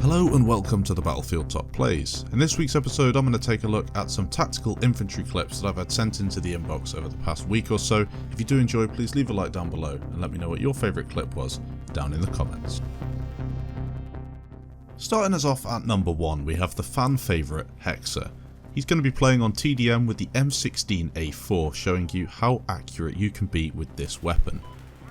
Hello and welcome to the Battlefield Top Plays. In this week's episode I'm going to take a look at some tactical infantry clips that I've had sent into the inbox over the past week or so. If you do enjoy, please leave a like down below and let me know what your favourite clip was down in the comments. Starting us off at number 1, we have the fan favourite Hexer. He's going to be playing on TDM with the M16A4, showing you how accurate you can be with this weapon.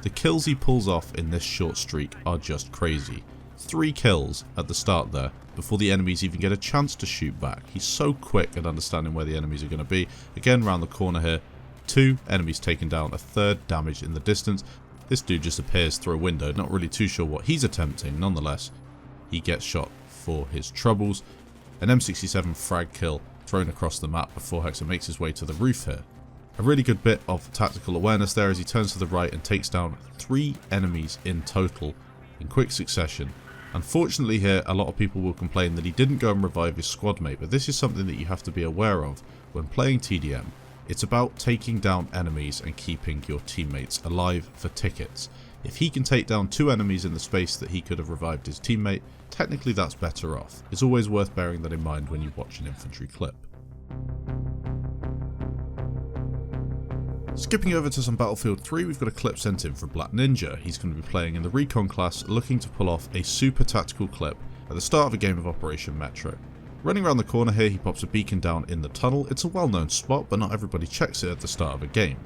The kills he pulls off in this short streak are just crazy. 3 kills at the start there before the enemies even get a chance to shoot back. He's so quick at understanding where the enemies are going to be. Again, round the corner here, 2 enemies taken down, a 3rd damaged in the distance. This dude just appears through a window, not really too sure what he's attempting. Nonetheless, he gets shot for his troubles. An M67 frag kill thrown across the map before Hexer makes his way to the roof here. A really good bit of tactical awareness there as he turns to the right and takes down 3 enemies in total in quick succession. Unfortunately here, a lot of people will complain that he didn't go and revive his squad mate, but this is something that you have to be aware of when playing TDM. It's about taking down enemies and keeping your teammates alive for tickets. If he can take down 2 enemies in the space that he could have revived his teammate, technically that's better off. It's always worth bearing that in mind when you watch an infantry clip. Skipping over to some Battlefield 3, we've got a clip sent in from Black Ninja. He's going to be playing in the Recon class, looking to pull off a super tactical clip at the start of a game of Operation Metro. Running around the corner here, he pops a beacon down in the tunnel. It's a well-known spot, but not everybody checks it at the start of a game.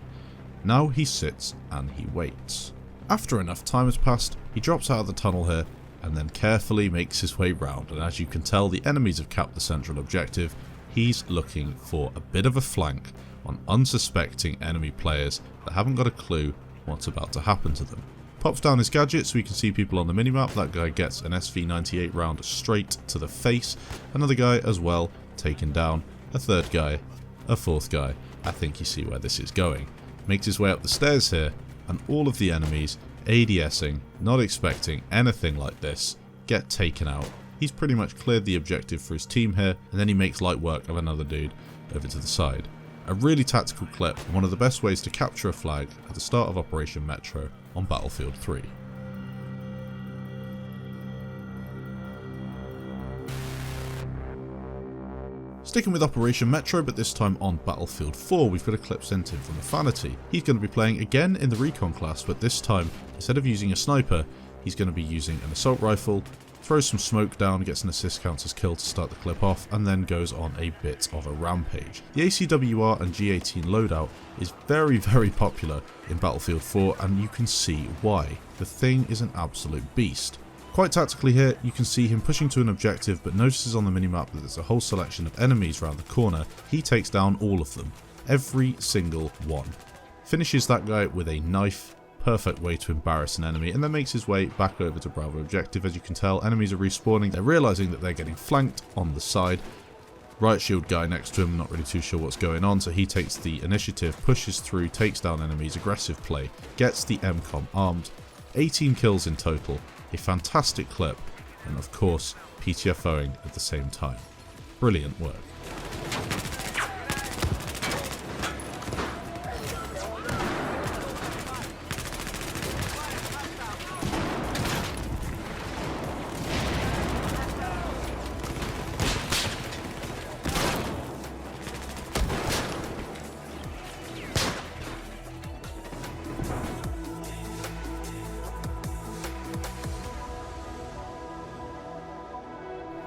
Now he sits and he waits. After enough time has passed, he drops out of the tunnel here and then carefully makes his way round, and as you can tell, the enemies have capped the central objective. He's looking for a bit of a flank on unsuspecting enemy players that haven't got a clue what's about to happen to them. Pops down his gadget so we can see people on the minimap. That guy gets an SV98 round straight to the face. Another guy as well taken down. A 3rd guy. A 4th guy. I think you see where this is going. Makes his way up the stairs here, and all of the enemies ADSing, not expecting anything like this, get taken out. He's pretty much cleared the objective for his team here, and then he makes light work of another dude over to the side. A really tactical clip, and one of the best ways to capture a flag at the start of Operation Metro on Battlefield 3. Sticking with Operation Metro, but this time on Battlefield 4, we've got a clip sent in from Infantrry. He's going to be playing again in the Recon class, but this time, instead of using a sniper, he's going to be using an assault rifle. Throws some smoke down, gets an assist counter's kill to start the clip off, and then goes on a bit of a rampage. The ACWR and G18 loadout is very popular in Battlefield 4, and you can see why. The thing is an absolute beast. Quite tactically here, you can see him pushing to an objective, but notices on the minimap that there's a whole selection of enemies around the corner. He takes down all of them. Every single one. Finishes that guy with a knife. Perfect way to embarrass an enemy, and then makes his way back over to Bravo objective. As you can tell, enemies are respawning. They're realizing that they're getting flanked on the side. Right shield guy next to him, not really too sure what's going on, so he takes the initiative, pushes through, takes down enemies, aggressive play, gets the MCOM armed. 18 kills in total, a fantastic clip, and of course PTFOing at the same time. Brilliant work.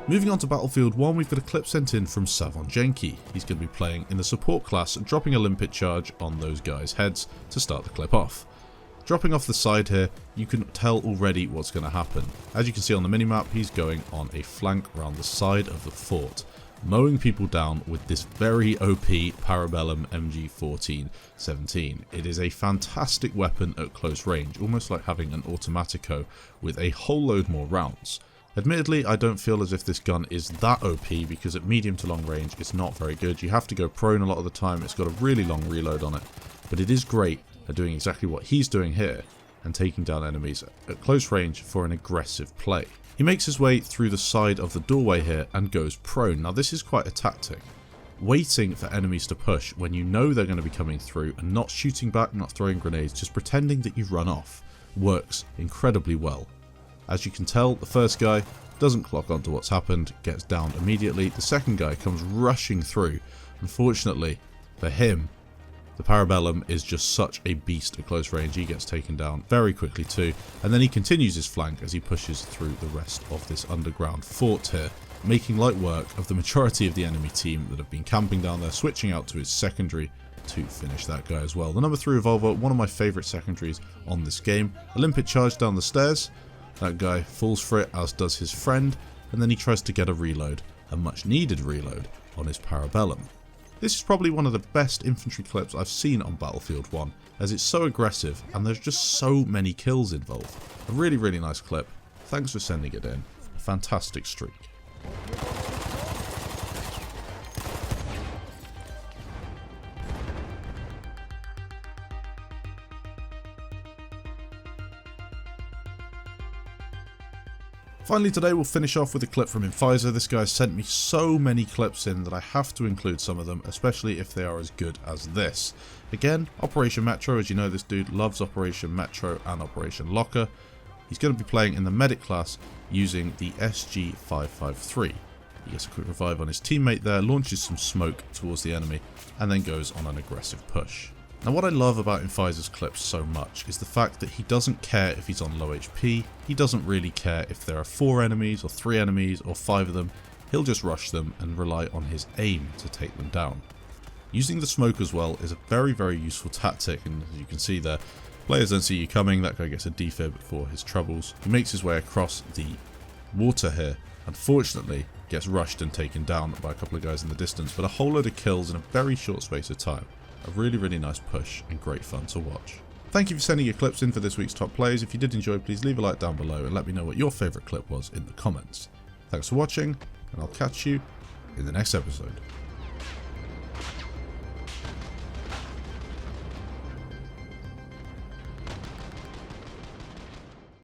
Moving on to Battlefield 1, we've got a clip sent in from Sivan Genki. He's going to be playing in the support class, dropping a limpet charge on those guys' heads to start the clip off. Dropping off the side here, you can tell already what's going to happen. As you can see on the minimap, he's going on a flank around the side of the fort, mowing people down with this very OP Parabellum MG14-17. It is a fantastic weapon at close range, almost like having an Automatico with a whole load more rounds. Admittedly, I don't feel as if this gun is that OP because at medium to long range it's not very good. You have to go prone a lot of the time, it's got a really long reload on it, but it is great at doing exactly what he's doing here and taking down enemies at close range for an aggressive play. He makes his way through the side of the doorway here and goes prone. Now this is quite a tactic. Waiting for enemies to push when you know they're going to be coming through and not shooting back, not throwing grenades, just pretending that you run off, works incredibly well. As you can tell, the first guy doesn't clock onto what's happened, gets down immediately. The second guy comes rushing through. Unfortunately for him, the Parabellum is just such a beast at close range. He gets taken down very quickly too, and then he continues his flank as he pushes through the rest of this underground fort here, making light work of the majority of the enemy team that have been camping down there, switching out to his secondary to finish that guy as well. The number 3 revolver, one of my favourite secondaries on this game. Olympic charge down the stairs. That guy falls for it, as does his friend, and then he tries to get a reload, a much needed reload, on his Parabellum. This is probably one of the best infantry clips I've seen on Battlefield 1, as it's so aggressive and there's just so many kills involved. A really, really nice clip. Thanks for sending it in. A fantastic streak. Finally today we'll finish off with a clip from Pfizer. This guy sent me so many clips in that I have to include some of them, especially if they are as good as this. Again, Operation Metro, as you know, this dude loves Operation Metro and Operation Locker. He's going to be playing in the medic class using the SG-553. He gets a quick revive on his teammate there, launches some smoke towards the enemy, and then goes on an aggressive push. Now what I love about Pfizer's clips so much is the fact that he doesn't care if he's on low HP, he doesn't really care if there are 4 enemies or 3 enemies or 5 of them, he'll just rush them and rely on his aim to take them down. Using the smoke as well is a very, very useful tactic, and as you can see there, players don't see you coming, that guy gets a defib for his troubles. He makes his way across the water here, unfortunately gets rushed and taken down by a couple of guys in the distance, but a whole load of kills in a very short space of time. A really, really nice push and great fun to watch. Thank you for sending your clips in for this week's top plays. If you did enjoy, please leave a like down below and let me know what your favourite clip was in the comments. Thanks for watching, and I'll catch you in the next episode.